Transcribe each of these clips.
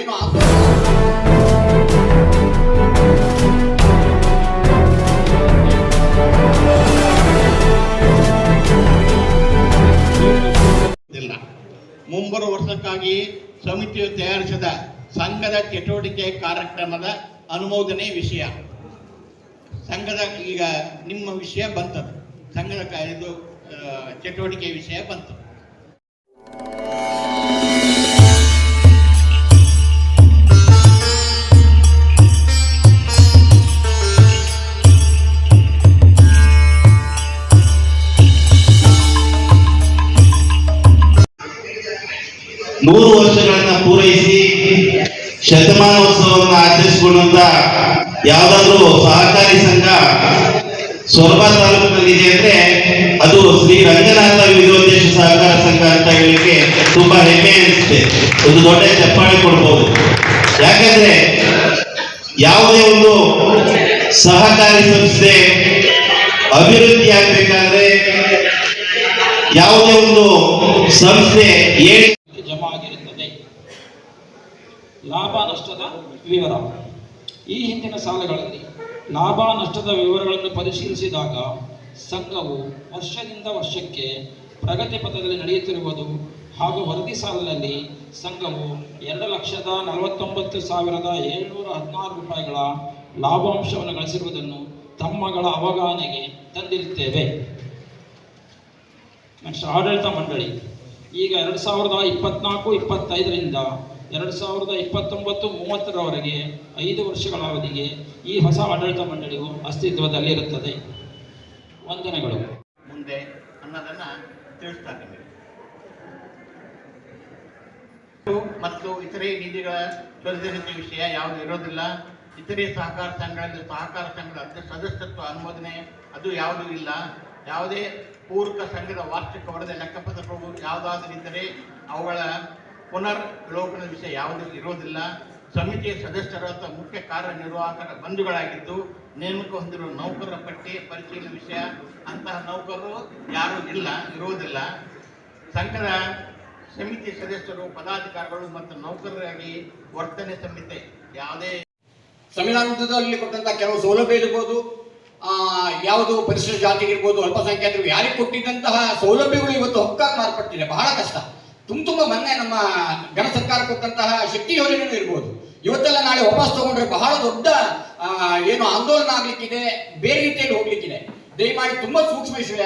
ಏನು ಆಂದೋಲನ ಮುಂಬರುವ ವರ್ಷಕ್ಕಾಗಿ ಸಮಿತಿಯು ತಯಾರಿಸಿದ ಸಂಘದ ಚಟುವಟಿಕೆ ಕಾರ್ಯಕ್ರಮದ ಅನುಮೋದನೆ ವಿಷಯ. ಸಂಘದ ಈಗ ನಿಮ್ಮ ವಿಷಯ ಬಂತದ್ದು, ಸಂಘದ ಇದು ಚಟುವಟಿಕೆ ವಿಷಯ ಬಂತು. ನೂರು ವರ್ಷಗಳನ್ನ ಪೂರೈಸಿ ಶತಮಾನೋತ್ಸವವನ್ನು ಆಚರಿಸಿಕೊಳ್ಳುವಂತ ಯಾವುದಾದ್ರೂ ಸಹಕಾರಿ ಸಂಘ ಸೊರಬ ತಾಲೂಕಿನಲ್ಲಿದೆ ಅಂದ್ರೆ ಅದು ಶ್ರೀ ರಂಗನಾಥ ವಿವಿಧೋದ್ದೇಶ ಸಹಕಾರ ಸಂಘ ಅಂತ ಹೇಳಲಿಕ್ಕೆ ತುಂಬಾ ಹೆಮ್ಮೆ ಅನಿಸುತ್ತೆ. ಒಂದು ದೊಡ್ಡ ಚಪ್ಪಾಳೆ ಕೊಡ್ಬೋದು. ಯಾಕಂದ್ರೆ ಯಾವುದೇ ಒಂದು ಸಹಕಾರಿ ಸಂಸ್ಥೆ ಅಭಿವೃದ್ಧಿ ಆಗ್ಬೇಕಾದ್ರೆ, ಯಾವುದೇ ಒಂದು ಸಂಸ್ಥೆ ಜಮಾ ಆಗಿರುತ್ತದೆ. ಲಾಭ ನಷ್ಟದ ವಿವರ. ಈ ಹಿಂದಿನ ಸಾಲಗಳಲ್ಲಿ ಲಾಭ ನಷ್ಟದ ವಿವರಗಳನ್ನು ಪರಿಶೀಲಿಸಿದಾಗ ಸಂಘವು ವರ್ಷದಿಂದ ವರ್ಷಕ್ಕೆ ಪ್ರಗತಿ ಪಥದಲ್ಲಿ ನಡೆಯುತ್ತಿರುವುದು ಹಾಗೂ ವರದಿ ಸಾಲಿನಲ್ಲಿ ಸಂಘವು 2,49,716 ರೂಪಾಯಿಗಳ ಲಾಭಾಂಶವನ್ನು ಗಳಿಸಿರುವುದನ್ನು ತಮ್ಮಗಳ ಅವಗಾಹನೆಗೆ ತಂದಿರುತ್ತೇವೆ. ನೆಕ್ಸ್ಟ್ ಆಡಳಿತ ಮಂಡಳಿ. ಈಗ 2024-25ರಿಂದ 2029-30ರವರೆಗೆ 5 ವರ್ಷಗಳ ಅವಧಿಗೆ ಈ ಹೊಸ ಆಡಳಿತ ಮಂಡಳಿಯು ಅಸ್ತಿತ್ವದಲ್ಲಿರುತ್ತದೆ. ವಂದನೆಗಳು. ಮುಂದೆ ಅನ್ನೋದನ್ನ ತಿಳಿಸ್ತಾ ಇದ್ದೀವಿ. ಮತ್ತು ಇತರೆ ನಿಧಿಗಳ ತ್ವರಿತ ವಿಷಯ ಯಾವುದು ಇರೋದಿಲ್ಲ. ಇತರೆ ಸಹಕಾರ ಸಂಘಗಳಲ್ಲಿ ಸಹಕಾರ ಸಂಘದ ಸದಸ್ಯತ್ವ ಅನುಮೋದನೆ ಅದು ಯಾವುದೂ ಇಲ್ಲ. ಯಾವುದೇ ಪೂರಕ ಸಂಘದ ವಾರ್ಷಿಕ ವರದಿ ಲೆಕ್ಕಪತ್ರಗಳು ಯಾವುದಾದ್ರೂ ಇದ್ದರೆ ಅವುಗಳ ಪುನರ್ವಲೋಕನ ವಿಷಯ ಯಾವುದೂ ಇರೋದಿಲ್ಲ. ಸಮಿತಿಯ ಸದಸ್ಯರು ಅಥವಾ ಮುಖ್ಯ ಕಾರ್ಯನಿರ್ವಾಹಕರ ಬಂಧುಗಳಾಗಿದ್ದು ನೇಮಕ ಹೊಂದಿರುವ ನೌಕರರ ಪಟ್ಟಿ ಪರಿಶೀಲನೆ ವಿಷಯ ಅಂತಹ ನೌಕರರು ಯಾರೂ ಇರುವುದಿಲ್ಲ. ಸಂಘದ ಸಮಿತಿ ಸದಸ್ಯರು ಪದಾಧಿಕಾರಿಗಳು ಮತ್ತು ನೌಕರರಾಗಿ ವರ್ತನೆ ಸಂಹಿತೆ ಯಾವುದೇ ಸಂವಿಧಾನದಲ್ಲಿ ಕೊಟ್ಟಂತಹ ಕೆಲವು ಸೌಲಭ್ಯ ಇರ್ಬೋದು, ಯಾವುದು ಪರಿಶಿಷ್ಟ ಜಾತಿಗೆ ಇರ್ಬೋದು, ಅಲ್ಪಸಂಖ್ಯಾತರು ಯಾರಿಗೆ ಕೊಟ್ಟಿದ್ದಂತಹ ಸೌಲಭ್ಯಗಳು ಇವತ್ತು ಹಕ್ಕಾಗಿ ಮಾರ್ಪಟ್ಟಿದೆ. ಬಹಳ ಕಷ್ಟ. ತುಂಬ ಮೊನ್ನೆ ನಮ್ಮ ಗಣ ಸರ್ಕಾರ ಕೊಟ್ಟಂತಹ ಶಕ್ತಿ ಯೋಜನೆಯೂ ಇರ್ಬೋದು, ಇವತ್ತೆಲ್ಲ ನಾಳೆ ವಾಪಸ್ ತಗೊಂಡ್ರೆ ಬಹಳ ದೊಡ್ಡ ಏನು ಆಂದೋಲನ ಆಗ್ಲಿಕ್ಕಿದೆ, ಬೇರೆ ರೀತಿಯಲ್ಲಿ ಹೋಗ್ಲಿಕ್ಕಿದೆ. ದಯಮಾಡಿ ತುಂಬಾ ಸೂಕ್ಷ್ಮ ವಿಷಯ,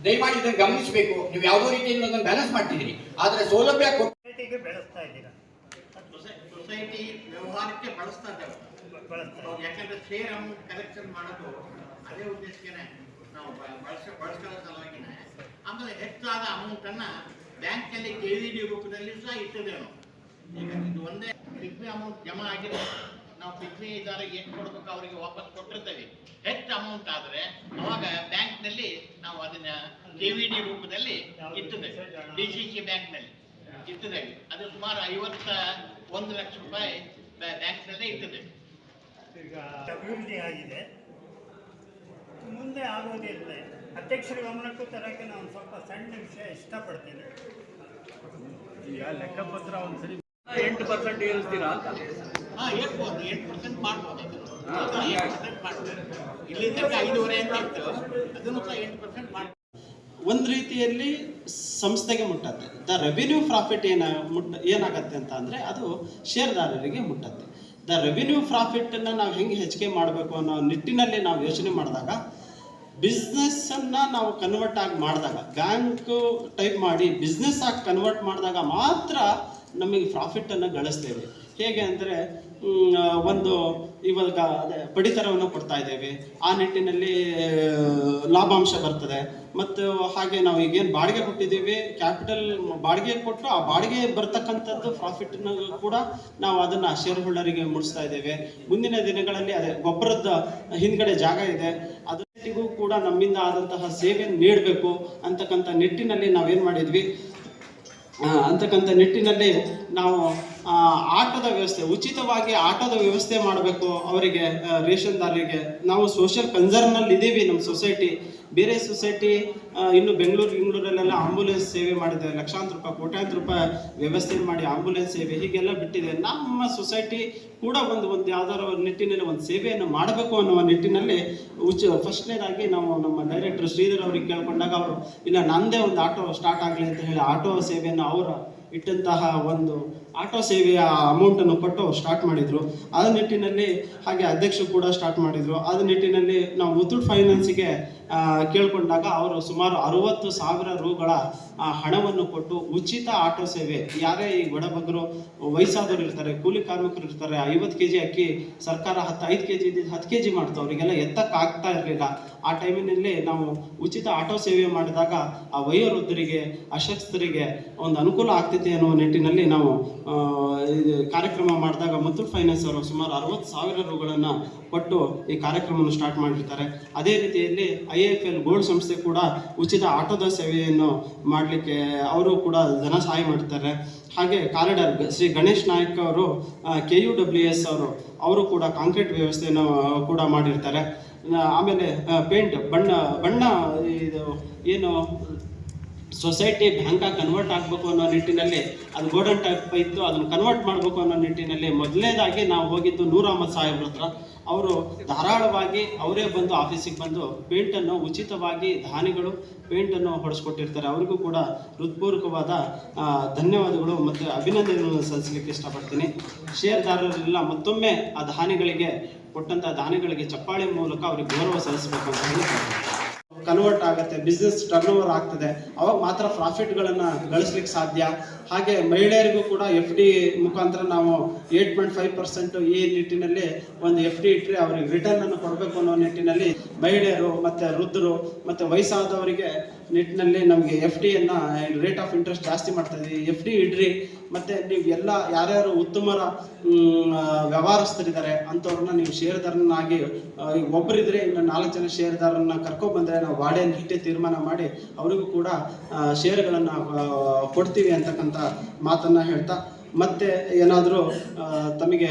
ದಯಮಾಡಿ ಇದನ್ನು ಗಮನಿಸಬೇಕು. ನೀವು ಯಾವುದೋ ರೀತಿಯಿಂದ ಅದನ್ನು ಬ್ಯಾಲೆನ್ಸ್ ಮಾಡ್ತಿದ್ದೀರಿ, ಆದರೆ ಸೌಲಭ್ಯ ಬೆಳೆಸ್ತಾ ಇದ್ದೀರಾ, ಸೊಸೈಟಿ ವ್ಯವಹಾರಕ್ಕೆ ಬಳಸ್ತಾ ಇದ್ದೇವೆ. ಯಾಕಂದ್ರೆ ಶೇರ್ ಅಮೌಂಟ್ ಕಲೆಕ್ಷನ್ ಮಾಡೋದು ಅದೇ ಉದ್ದೇಶಕ್ಕೆ ನಾವು ಬಳಸ್ಕೊಳ್ಳೋ ಸಲುವಾಗಿನೇ. ಆಮೇಲೆ ಹೆಚ್ಚಾದ ಅಮೌಂಟ್ ಅನ್ನ ಬ್ಯಾಂಕ್ ನಲ್ಲಿ KVD ರೂಪದಲ್ಲಿ ಸಹ ಇಟ್ಟಿದ್ದೇವೆ. ಈಗ ಇದು ಒಂದೇ ಪಿಗ್ಮಿ ಅಮೌಂಟ್ ಜಮಾ ಆಗಿದೆ, ನಾವು ಪಿಗ್ಮಿ ಇದಾರಿಗೆ ಏನು ಕೊಡ್ಬೇಕು ಅವರಿಗೆ ವಾಪಸ್ ಕೊಟ್ಟಿರ್ತೇವೆ. ಹೆಚ್ಚು ಅಮೌಂಟ್ ಆದ್ರೆ ಅವಾಗ ಬ್ಯಾಂಕ್ ನಲ್ಲಿ ನಾವು ಅದನ್ನ KVD ರೂಪದಲ್ಲಿ ಇಟ್ಟಿದ್ದೇವೆ. DCC ಬ್ಯಾಂಕ್ ನಲ್ಲಿ ಇಟ್ಟಿದ್ದೇವೆ. ಅದು ಸುಮಾರು 51 ಲಕ್ಷ ರೂಪಾಯಿ ಬ್ಯಾಂಕ್ ನಲ್ಲೇ ಇಟ್ಟಿದ್ದೇವೆ. ಈಗ ಅಭಿವೃದ್ಧಿ ಆಗಿದೆ, ಮುಂದೆ ಆಗೋದಿಲ್ಲ. ಅಧ್ಯಕ್ಷರ ಗಮನಕ್ಕೂ ತರಕ್ಕೆ ನಾನು ಸ್ವಲ್ಪ ಸಣ್ಣ ವಿಷಯ ಇಷ್ಟಪಡ್ತೀನಿ. ಈಗ ಲೆಕ್ಕಪತ್ರ ಒಂದ್ಸರಿ 8% ಏರಿಸ್ತೀರಾ ಅಂತ? ಏರ್ಬೋದು, 8% ಮಾಡ್ಬೋದು. 8% ಮಾಡ್ಬೋದು. ಇಲ್ಲಿ ತನಕ 5.5 ಅಂತ ಇತ್ತು, ಅದನ್ನು ಸಹ 8% ಮಾಡ್ಬೋದು. ಒಂದು ರೀತಿಯಲ್ಲಿ ಸಂಸ್ಥೆಗೆ ಮುಟ್ಟತ್ತೆ. ದ ರೆವಿನ್ಯೂ ಪ್ರಾಫಿಟ್ ಏನಾಗತ್ತೆ ಅಂತ ಅಂದರೆ ಅದು ಷೇರ್ದಾರರಿಗೆ ಮುಟ್ಟತ್ತೆ. ದ ರೆವಿನ್ಯೂ ಪ್ರಾಫಿಟನ್ನು ನಾವು ಹೆಂಗೆ ಹೆಚ್ಚಿಗೆ ಮಾಡಬೇಕು ಅನ್ನೋ ನಿಟ್ಟಿನಲ್ಲಿ ನಾವು ಯೋಚನೆ ಮಾಡಿದಾಗ, ಬಿಸ್ನೆಸ್ಸನ್ನು ನಾವು ಕನ್ವರ್ಟ್ ಆಗಿ ಮಾಡಿದಾಗ, ಬ್ಯಾಂಕು ಟೈಪ್ ಮಾಡಿ ಬಿಸ್ನೆಸ್ ಆಗಿ ಕನ್ವರ್ಟ್ ಮಾಡಿದಾಗ ಮಾತ್ರ ನಮಗೆ ಪ್ರಾಫಿಟನ್ನು ಗಳಿಸ್ತೇವೆ. ಹೇಗೆ ಅಂದರೆ ಒಂದು ಇವಾಗ ಅದೇ ಪಡಿತರವನ್ನು ಕೊಡ್ತಾ ಇದ್ದೇವೆ, ಆ ನಿಟ್ಟಿನಲ್ಲಿ ಲಾಭಾಂಶ ಬರ್ತದೆ. ಮತ್ತು ಹಾಗೆ ನಾವು ಈಗೇನು ಬಾಡಿಗೆ ಕೊಟ್ಟಿದ್ದೀವಿ, ಕ್ಯಾಪಿಟಲ್ ಬಾಡಿಗೆ ಕೊಟ್ಟು ಆ ಬಾಡಿಗೆ ಬರ್ತಕ್ಕಂಥದ್ದು ಪ್ರಾಫಿಟ್ನ ಕೂಡ ನಾವು ಅದನ್ನು ಶೇರ್ ಹೋಲ್ಡರಿಗೆ ಮುಡಿಸ್ತಾ ಇದ್ದೇವೆ. ಮುಂದಿನ ದಿನಗಳಲ್ಲಿ ಅದೇ ಗೊಬ್ಬರದ ಹಿಂದ್ಗಡೆ ಜಾಗ ಇದೆ, ಅದರಿಗೂ ಕೂಡ ನಮ್ಮಿಂದ ಆದಂತಹ ಸೇವೆಯನ್ನು ನೀಡಬೇಕು ಅಂತಕ್ಕಂಥ ನಿಟ್ಟಿನಲ್ಲಿ ನಾವೇನು ಮಾಡಿದ್ವಿ, ಅಂತಕ್ಕಂಥ ನಿಟ್ಟಿನಲ್ಲಿ ನಾವು ಆಟದ ವ್ಯವಸ್ಥೆ, ಉಚಿತವಾಗಿ ಆಟದ ವ್ಯವಸ್ಥೆ ಮಾಡಬೇಕು ಅವರಿಗೆ, ರೇಷನ್ದಾರರಿಗೆ. ನಾವು ಸೋಷಿಯಲ್ ಕನ್ಸರ್ನಲ್ಲಿ ಇದ್ದೀವಿ, ನಮ್ಮ ಸೊಸೈಟಿ ಬೇರೆ ಸೊಸೈಟಿ ಇನ್ನು ಬೆಂಗಳೂರಲ್ಲೆಲ್ಲ ಆಂಬುಲೆನ್ಸ್ ಸೇವೆ ಮಾಡಿದೆ, ಲಕ್ಷಾಂತರ ರೂಪಾಯಿ ಕೋಟ್ಯಾಂತರ ರೂಪಾಯಿ ವ್ಯವಸ್ಥೆ ಮಾಡಿ ಆಂಬುಲೆನ್ಸ್ ಸೇವೆ ಹೀಗೆಲ್ಲ ಬಿಟ್ಟಿದೆ. ನಮ್ಮ ಸೊಸೈಟಿ ಕೂಡ ಒಂದು ಯಾವ್ದಾರ ನಿಟ್ಟಿನಲ್ಲಿ ಒಂದು ಸೇವೆಯನ್ನು ಮಾಡಬೇಕು ಅನ್ನುವ ನಿಟ್ಟಿನಲ್ಲಿ ಫಸ್ಟ್ನೇದಾಗಿ ನಾವು ನಮ್ಮ ಡೈರೆಕ್ಟರ್ ಶ್ರೀಧರ್ ಅವ್ರಿಗೆ ಕೇಳ್ಕೊಂಡಾಗ ಅವರು ಇಲ್ಲ ನಂದೇ ಒಂದು ಆಟೋ ಸ್ಟಾರ್ಟ್ ಆಗಲಿ ಅಂತ ಹೇಳಿ ಆಟೋ ಸೇವೆಯನ್ನು ಅವರ ಇಟ್ಟಂತಹ ಒಂದು ಆಟೋ ಸೇವೆಯ ಅಮೌಂಟನ್ನು ಕೊಟ್ಟು ಅವ್ರು ಸ್ಟಾರ್ಟ್ ಮಾಡಿದರು. ಆ ನಿಟ್ಟಿನಲ್ಲಿ ಹಾಗೆ ಅಧ್ಯಕ್ಷರು ಕೂಡ ಸ್ಟಾರ್ಟ್ ಮಾಡಿದರು. ಆ ನಿಟ್ಟಿನಲ್ಲಿ ನಾವು ಮುತ್ತೂಟ್ ಫೈನಾನ್ಸಿಗೆ ಕೇಳ್ಕೊಂಡಾಗ ಅವರು ಸುಮಾರು 60,000 ರೂಗಳ ಹಣವನ್ನು ಕೊಟ್ಟು ಉಚಿತ ಆಟೋ ಸೇವೆ, ಯಾರೇ ಈ ಬಡಬಗ್ಗರು ವಯಸ್ಸಾದವರು ಇರ್ತಾರೆ, ಕೂಲಿ ಕಾರ್ಮಿಕರು ಇರ್ತಾರೆ, 50 kg ಅಕ್ಕಿ ಸರ್ಕಾರ 5 kg 10 kg ಮಾಡ್ತಾವೆ, ಅವರಿಗೆಲ್ಲ ಎತ್ತಕ್ಕೆ ಆಗ್ತಾ ಇರಲಿಲ್ಲ. ಆ ಟೈಮಿನಲ್ಲಿ ನಾವು ಉಚಿತ ಆಟೋ ಸೇವೆ ಮಾಡಿದಾಗ ಆ ವಯೋವೃದ್ಧರಿಗೆ, ಅಶಕ್ತರಿಗೆ ಒಂದು ಅನುಕೂಲ ಆಗ್ತೈತೆ ಅನ್ನುವ ನಿಟ್ಟಿನಲ್ಲಿ ನಾವು ಕಾರ್ಯಕ್ರಮ ಮಾಡಿದಾಗ ಮುತ್ತೂಟ್ ಫೈನಾನ್ಸ್ ಅವರು ಸುಮಾರು 60,000 ರೂಗಳನ್ನು ಕೊಟ್ಟು ಈ ಕಾರ್ಯಕ್ರಮವನ್ನು ಸ್ಟಾರ್ಟ್ ಮಾಡಿರ್ತಾರೆ. ಅದೇ ರೀತಿಯಲ್ಲಿ IIFL ಗೋಲ್ಡ್ ಸಂಸ್ಥೆ ಕೂಡ ಉಚಿತ ಆಟೋದ ಸೇವೆಯನ್ನು ಮಾಡಲಿಕ್ಕೆ ಅವರು ಕೂಡ ಧನ ಸಹಾಯ ಮಾಡ್ತಾರೆ. ಹಾಗೆ ಕಾರಿಡಾರ್ ಶ್ರೀ ಗಣೇಶ್ ನಾಯಕ್ ಅವರು KUWS ಅವರು ಕೂಡ ಕಾಂಕ್ರೀಟ್ ವ್ಯವಸ್ಥೆಯನ್ನು ಕೂಡ ಮಾಡಿರ್ತಾರೆ. ಆಮೇಲೆ ಪೇಂಟ್ ಬಣ್ಣ ಇದು ಏನು ಸೊಸೈಟಿ ಬ್ಯಾಂಕಾಗಿ ಕನ್ವರ್ಟ್ ಆಗಬೇಕು ಅನ್ನೋ ನಿಟ್ಟಿನಲ್ಲಿ ಅದು ಗೋಲ್ಡನ್ ಟೈಪ್ ಇತ್ತು, ಅದನ್ನು ಕನ್ವರ್ಟ್ ಮಾಡಬೇಕು ಅನ್ನೋ ನಿಟ್ಟಿನಲ್ಲಿ ಮೊದಲನೇದಾಗಿ ನಾವು ಹೋಗಿದ್ದು ನೂರ್ ಅಹಮದ್ ಸಾಹೇಬ್ರ ಹತ್ರ. ಅವರು ಧಾರಾಳವಾಗಿ ಅವರೇ ಬಂದು ಆಫೀಸಿಗೆ ಬಂದು ಪೇಂಟನ್ನು ಉಚಿತವಾಗಿ ದಾನಿಗಳು ಪೇಂಟನ್ನು ಹೊಡೆಸ್ಕೊಟ್ಟಿರ್ತಾರೆ. ಅವರಿಗೂ ಕೂಡ ಹೃತ್ಪೂರ್ವಕವಾದ ಧನ್ಯವಾದಗಳು ಮತ್ತು ಅಭಿನಂದನೆಗಳನ್ನು ಸಲ್ಲಿಸಲಿಕ್ಕೆ ಇಷ್ಟಪಡ್ತೀನಿ. ಷೇರ್ದಾರರೆಲ್ಲ ಮತ್ತೊಮ್ಮೆ ಆ ದಾನಿಗಳಿಗೆ ಕೊಟ್ಟಂಥ ದಾನಿಗಳಿಗೆ ಚಪ್ಪಾಳೆ ಮೂಲಕ ಅವರಿಗೆ ಗೌರವ ಸಲ್ಲಿಸಬೇಕು ಅಂತ ಹೇಳಿ ಕನ್ವರ್ಟ್ ಆಗುತ್ತೆ, ಬಿಸ್ನೆಸ್ ಟರ್ನ್ ಓವರ್ ಆಗ್ತದೆ, ಅವಾಗ ಮಾತ್ರ ಪ್ರಾಫಿಟ್ಗಳನ್ನು ಗಳಿಸ್ಲಿಕ್ಕೆ ಸಾಧ್ಯ. ಹಾಗೆ ಮಹಿಳೆಯರಿಗೂ ಕೂಡ FD ಮುಖಾಂತರ ನಾವು 8.5% ಈ ನಿಟ್ಟಿನಲ್ಲಿ ಒಂದು FD ಇಟ್ಟರೆ ಅವ್ರಿಗೆ ರಿಟರ್ನ್ ಅನ್ನು ಕೊಡಬೇಕು ಅನ್ನೋ ನಿಟ್ಟಿನಲ್ಲಿ ಮಹಿಳೆಯರು ಮತ್ತು ವೃದ್ಧರು ಮತ್ತು ವಯಸ್ಸಾದವರಿಗೆ ನಿಟ್ಟಿನಲ್ಲಿ ನಮಗೆ FDಯನ್ನು ರೇಟ್ ಆಫ್ ಇಂಟ್ರೆಸ್ಟ್ ಜಾಸ್ತಿ ಮಾಡ್ತಾ ಇದ್ದೀವಿ. FD ಇಡ್ರಿ, ಮತ್ತು ನೀವು ಎಲ್ಲ ಯಾರ್ಯಾರು ಉತ್ತಮರ ವ್ಯವಹಾರಸ್ಥರಿದ್ದಾರೆ ಅಂಥವ್ರನ್ನ ನೀವು ಷೇರುದಾರನಾಗಿ ಒಬ್ಬರಿದ್ರೆ ಇನ್ನು 4 ಜನ ಷೇರುದಾರರನ್ನ ಕರ್ಕೊಬಂದರೆ ನಾವು ವಾರ್ಡನ್ನಿಟ್ಟೆ ತೀರ್ಮಾನ ಮಾಡಿ ಅವರಿಗೂ ಕೂಡ ಷೇರುಗಳನ್ನು ಕೊಡ್ತೀವಿ ಅಂತಕ್ಕಂಥ ಮಾತನ್ನು ಹೇಳ್ತಾ, ಮತ್ತೆ ಏನಾದರೂ ತಮಗೆ